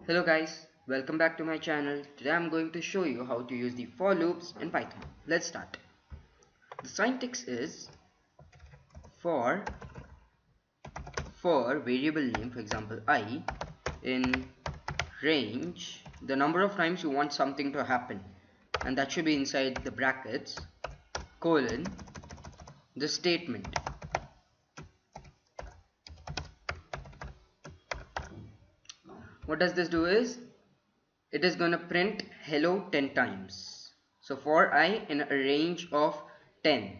Hello guys, welcome back to my channel. Today I'm going to show you how to use the for loops in Python. Let's start. The syntax is for variable name, for example I, in range, the number of times you want something to happen, and that should be inside the brackets, colon, the statement. What does this do is, it is going to print hello 10 times. So for I in a range of 10,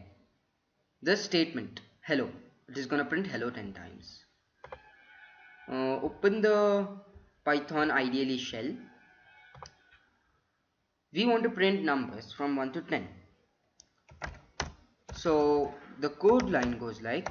this statement hello, it is going to print hello 10 times. Open the Python ideally shell. We want to print numbers from 1 to 10. So the code line goes like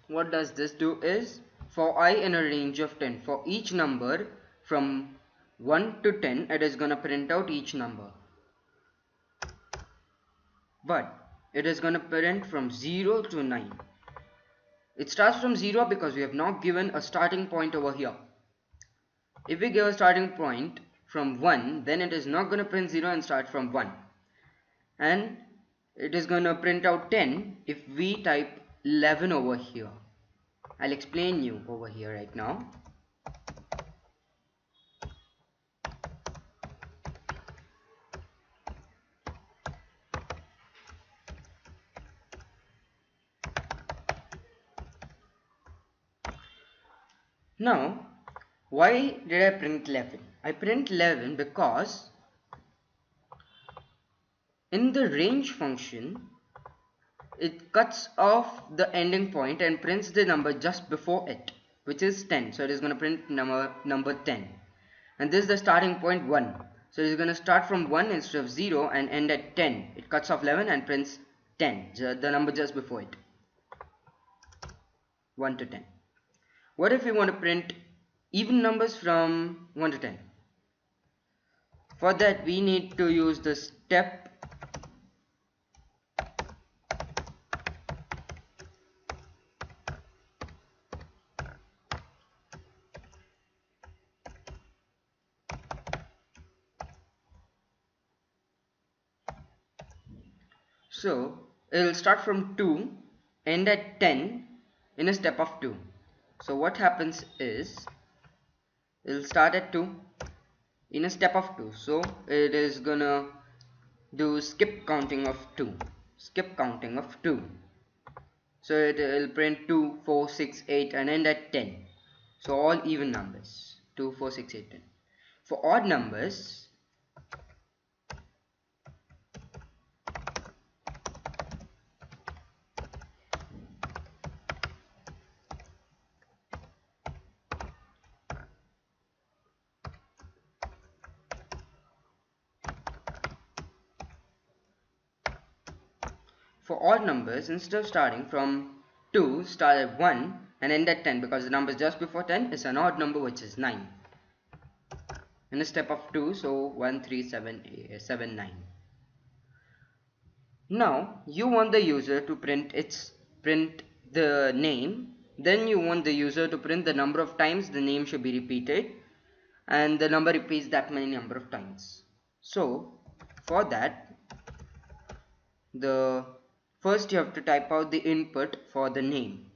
what does this do is, for I in a range of 10, for each number from 1 to 10, it is gonna print out each number, but it is gonna print from 0 to 9. It starts from 0 because we have not given a starting point over here. If we give a starting point from 1, then it is not gonna print 0 and start from 1, and it is gonna print out 10 if we type 11 over here. I'll explain you over here right now. Now, why did I print 11? I print 11 because in the range function, it cuts off the ending point and prints the number just before it, which is 10. So it is going to print number 10. And this is the starting point 1. So it is going to start from 1 instead of 0 and end at 10. It cuts off 11 and prints 10, the number just before it. 1 to 10. What if we want to print even numbers from 1 to 10? For that we need to use the step So it will start from 2, end at 10 in a step of 2. So what happens is, it will start at 2 in a step of 2. So it is gonna do skip counting of 2. Skip counting of 2. So it will print 2, 4, 6, 8 and end at 10. So all even numbers, 2, 4, 6, 8, 10. For odd numbers, instead of starting from 2, start at 1 and end at 10, because the number just before 10 is an odd number, which is 9. In a step of 2, so 1, 3, 7, 9. Now you want the user to print the name, then you want the user to print the number of times the name should be repeated, and the number repeats that many number of times. So for that, first you have to type out the input for the name.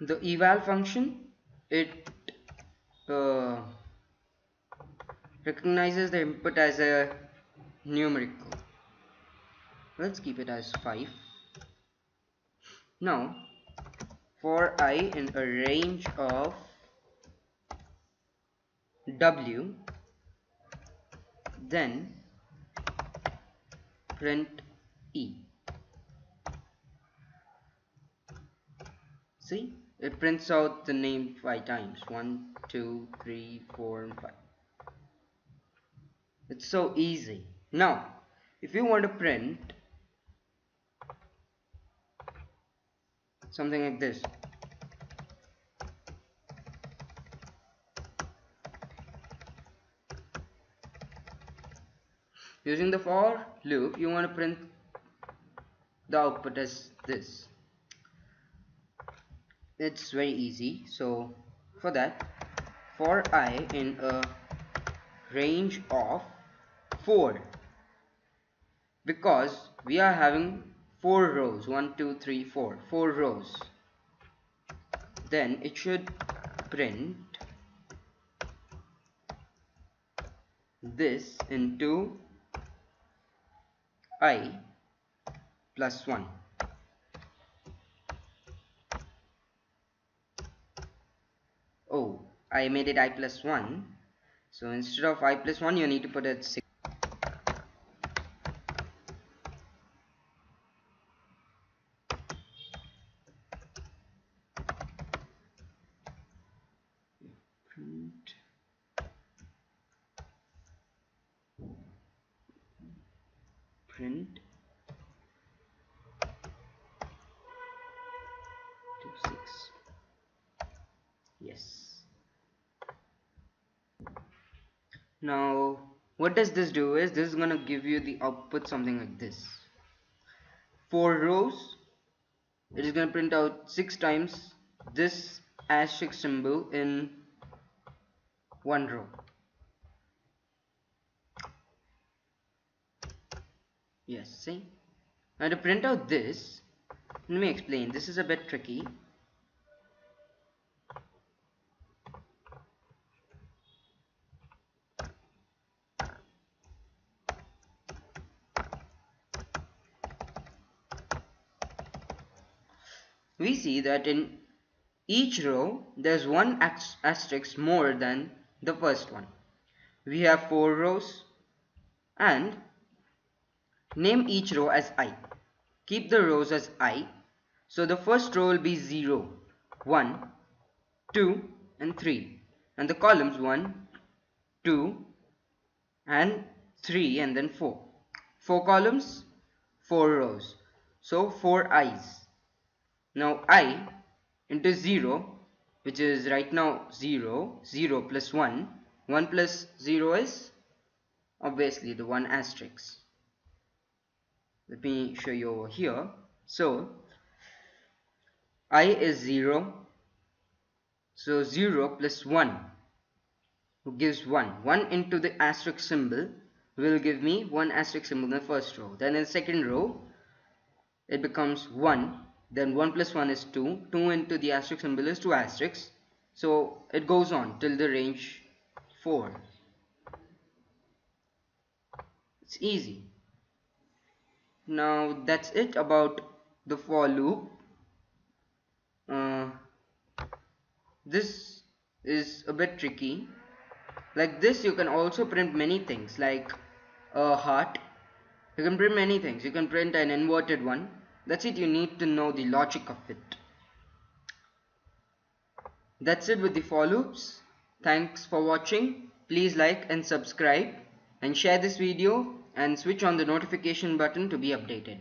The eval function, it recognizes the input as a numerical. Let's keep it as 5. Now for I in a range of W, then print E. See, it prints out the name 5 times. 1, 2, 3, 4, and 5. It's so easy. Now if you want to print something like this, using the for loop, you want to print the output as this. It's very easy. So for that, for I in a range of 4, because we are having 4 rows, 1, 2, 3, 4 rows, then it should print this into I plus 1. Oh, I made it I plus 1. So instead of I plus 1, you need to put it 6. Print to 6. Yes. Now what does this do is, this is gonna give you the output something like this. 4 rows, it is gonna print out 6 times this asterisk symbol in 1 row. Yes, see? Now to print out this, let me explain. This is a bit tricky. We see that in each row there's one asterisk more than the first one. We have 4 rows, and name each row as I. Keep the rows as I. So the first row will be 0, 1, 2, and 3. And the columns 1, 2, and 3, and then 4. 4 columns, 4 rows. So 4 I's. Now I into 0, which is right now 0, 0 plus 1. 1 plus 0 is obviously the 1 asterisk. Let me show you over here. So I is 0. So 0 plus 1 gives 1. 1 into the asterisk symbol will give me 1 asterisk symbol in the first row. Then in the second row, it becomes 1. Then 1 plus 1 is 2. 2 into the asterisk symbol is 2 asterisks. So it goes on till the range 4. It's easy. Now that's it about the for loop. This is a bit tricky. Like this, you can also print many things, like a heart. You can print many things. You can print an inverted one. That's it. You need to know the logic of it. That's it with the for loops. Thanks for watching. Please like and subscribe and share this video and switch on the notification button to be updated.